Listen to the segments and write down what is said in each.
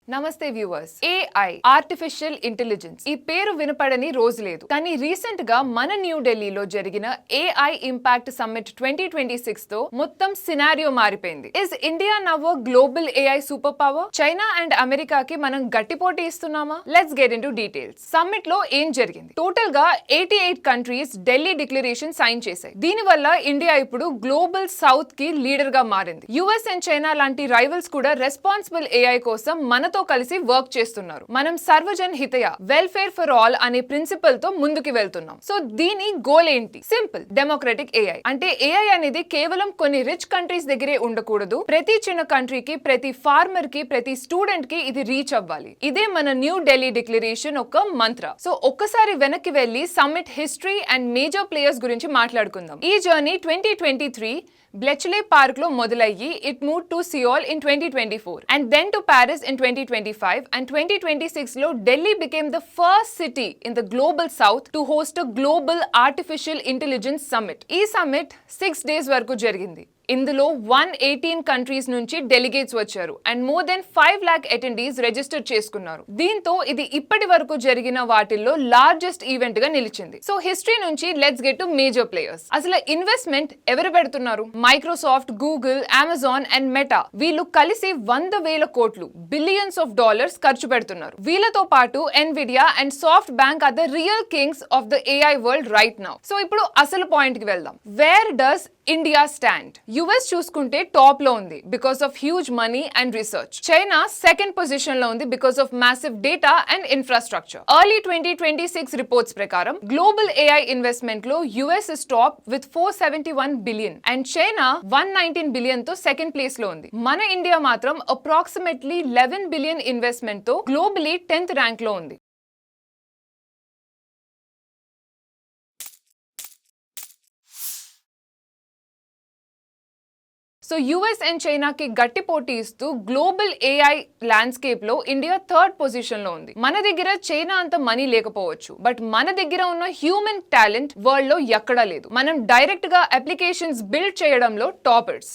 నమస్తే viewers. AI artificial intelligence ఈ పేరు వినపడని రోజు లేదు. కానీ రీసెంట్ గా మన న్యూ ఢిల్లీలో జరిగిన ఏఐ ఇంపాక్ట్ సమ్మిట్ 2026 తో మొత్తం సినారియో మారిపోయింది. Is India now a global AI super power? China and అమెరికాకి మనం గట్టి పోటీ ఇస్తున్నామా? Let's get into details. Summit లో ఏం జరిగింది? టోటల్ గా 88 కంట్రీస్ ఢిల్లీ డిక్లరేషన్ సైన్ చేశాయి. దీని వల్ల ఇండియా ఇప్పుడు గ్లోబల్ సౌత్ కి లీడర్ గా మారింది. యుఎస్ అండ్ చైనా లాంటి రైవల్స్ కూడా రెస్పాన్సిబుల్ ఏఐ కోసం మనతో కలిసి వర్క్ చేస్తున్నారు. మనం సర్వజన్ హితయ, వెల్ఫేర్ ఫర్ ఆల్ అనే ప్రిన్సిపల్ తో ముందుకు వెళ్తున్నాం. సో దీని గోల్ ఏంటి? Simple, democratic AI. అంటే ఏఐ అనేది కేవలం కొన్ని రిచ్ కంట్రీస్ దగ్గరే ఉండకూడదు. ప్రతి చిన్న కంట్రీకి, ప్రతి ఫార్మర్ కి, ప్రతి స్టూడెంట్ కి ఇది రీచ్ అవ్వాలి. ఇదే మన న్యూ ఢిల్లీ డిక్లరేషన్ ఒక మంత్ర. సో ఒక్కసారి వెనక్కి వెళ్లి summit history and major players గురించి మాట్లాడుకుందాం. ఈ జర్నీ 2023 బ్లెచ్లే పార్క్ లో మొదలయ్యి it move to Seoul in 2024 and then to Paris in 2025 and 2026 లో Delhi became the first city in the global south to host a global artificial intelligence summit. ఈ summit 6 days వరకు జరిగింది. ఇందులో 118 కంట్రీస్ నుంచి delegates వచ్చారు and more than 5 lakh attendees register చేసుకున్నారు. దీంతో ఇది ఇప్పటి వరకు జరిగిన వాటిల్లో లార్జెస్ట్ ఈవెంట్ గా నిలిచింది. సో హిస్టరీ నుంచి let's get to major players. అసలు ఇన్వెస్ట్మెంట్ ఎవరు పెడుతున్నారు? Microsoft, Google, Amazon and meta వీళ్ళు కలిసి 100,000 కోట్లు బిలియన్స్ ఆఫ్ డాలర్స్ ఖర్చు పెడుతున్నారు. వీళ్ళతో పాటు Nvidia and SoftBank are the real kings of the AI world right now. So ఇప్పుడు అసలు పాయింట్ కి వెళ్దాం. Where does India stand? US చూసుకుంటే టాప్ లో ఉంది because of huge money and research. China second position లో ఉంది because of massive data and infrastructure. Early 2026 reports ప్రకారం గ్లోబల్ ఏఐ ఇన్వెస్ట్మెంట్ లో US is top with 471 billion and China 119 billion తో second place లో ఉంది. మన ఇండియా మాత్రం approximately 11 billion investment తో గ్లోబలీ 10th ర్యాంక్ లో ఉంది. సో యుఎస్ అండ్ చైనాకి గట్టి పోటీ ఇస్తూ గ్లోబల్ ఏఐ ల్యాండ్స్కేప్ లో ఇండియా థర్డ్ పొజిషన్ లో ఉంది. మన దగ్గర చైనా అంత మనీ లేకపోవచ్చు, బట్ మన దగ్గర ఉన్న హ్యూమన్ టాలెంట్ వరల్డ్ లో ఎక్కడా లేదు. మనం డైరెక్ట్ గా అప్లికేషన్స్ బిల్డ్ చేయడంలో టాపర్స్.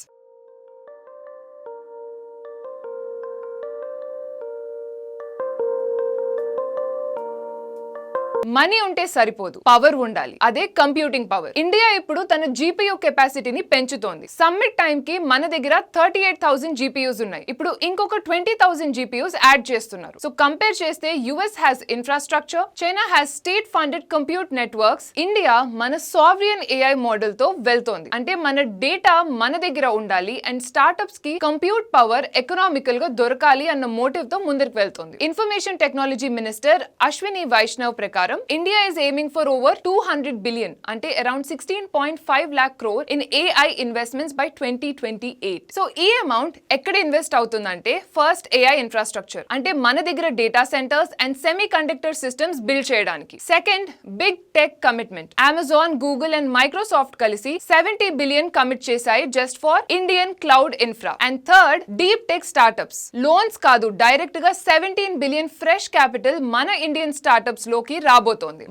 మనీ ఉంటే సరిపోదు, పవర్ ఉండాలి. అదే కంప్యూటింగ్ పవర్. ఇండియా ఇప్పుడు తన జీపీయూ కెపాసిటీని పెంచుతోంది. సమ్మిట్ టైం కి మన దగ్గర 38,000 జీపీయూస్ ఉన్నాయి. ఇప్పుడు ఇంకొక 20,000 జీపీయూస్ యాడ్ చేస్తున్నారు. సో కంపేర్ చేస్తే US has infrastructure, China has state funded compute networks, India మన సావరియన్ ఏఐ మోడల్ తో వెళ్తోంది. అంటే మన డేటా మన దగ్గర ఉండాలి అండ్ స్టార్ట్అప్స్ కి కంప్యూట్ పవర్ ఎకనామికల్ గా దొరకాలి అన్న మోటివ్ తో ముందుకు వెళ్తోంది. Information technology minister Ashwini Vaishnav ప్రకారం India is aiming for over 200 billion అంటే around 16.5 lakh crore in AI investments by 2028. So ఈ అమౌంట్ ఎక్కడ ఇన్వెస్ట్ అవుతుందంటే ఫస్ట్ ఏఐ ఇన్ఫ్రాస్ట్రక్చర్ అంటే మన దగ్గర data centres and semiconductor systems build చేయడానికి. Second, big tech commitment. Amazon, Google and Microsoft కలిసి 70 billion commit చేశాయి just for Indian cloud infra. And third, deep tech startups. Loans కాదు, direct గా 17 billion fresh capital మన Indian startups లోకి రాబోతోంది.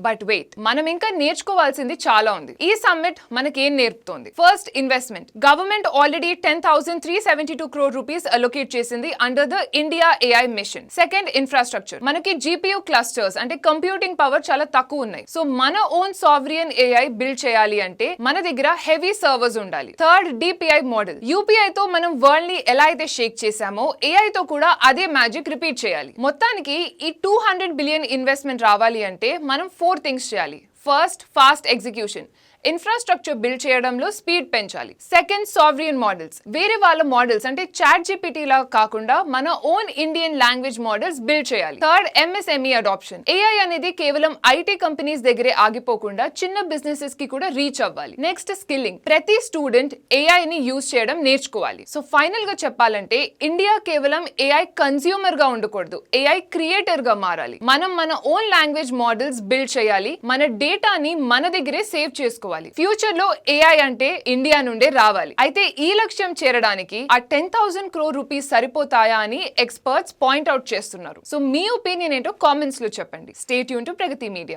But wait, మనం ఇంకా నేర్చుకోవాల్సింది చాలా ఉంది. ఈ సమ్మిట్ మనకి ఏం నేర్పుతోంది? First, investment. Government already 10,372 crore rupees allocate చేసింది under the India AI mission. Second, infrastructure. మనకి జీపీయూ క్లస్టర్స్ అంటే కంప్యూటింగ్ పవర్ చాలా తక్కువ ఉన్నాయి. సో మన ఓన్ సావరియన్ ఏఐ బిల్డ్ చేయాలి అంటే మన దగ్గర హెవీ సర్వర్స్ ఉండాలి. Third, DPI model. యూపీఐ తో మనం వరల్డ్ ని ఎలా అయితే షేక్ చేశామో ఏఐ తో కూడా అదే మ్యాజిక్ రిపీట్ చేయాలి. మొత్తానికి ఈ 200 బిలియన్ ఇన్వెస్ట్మెంట్ రావాలి అంటే మనం 4 థింగ్స్ చేయాలి. First, fast execution. Infrastructure build చేయడంలో స్పీడ్ పెంచాలి. Second, sovereign models. వేరే వాళ్ళ మోడల్స్ అంటే చాట్ జీపీటీ లా కాకుండా మన own Indian language models build చేయాలి. Third, MSME adoption. ఏఐ అనేది కేవలం ఐటీ కంపెనీస్ దగ్గరే ఆగిపోకుండా చిన్న బిజినెసెస్ కి కూడా రీచ్ అవ్వాలి. Next, skilling. ప్రతి స్టూడెంట్ ఏఐ ని యూజ్ చేయడం నేర్చుకోవాలి. సో ఫైనల్ గా చెప్పాలంటే ఇండియా కేవలం ఏఐ కన్స్యూమర్ గా ఉండకూడదు, ఏఐ క్రియేటర్ గా మారాలి. మనం మన ఓన్ లాంగ్వేజ్ మోడల్స్ బిల్డ్ చేయాలి, మన డేటాని మన దగ్గరే సేవ్ చేసుకోవాలి. ఫ్యూచర్ లో ఏఐ అంటే ఇండియా నుండే రావాలి. అయితే ఈ లక్ష్యం చేరడానికి ఆ 10,000 crore రూపీస్ సరిపోతాయా అని ఎక్స్పర్ట్స్ పాయింట్ అవుట్ చేస్తున్నారు. సో మీ ఒపీనియన్ ఏంటో కామెంట్స్ లో చెప్పండి. Stay tune to Pragati media.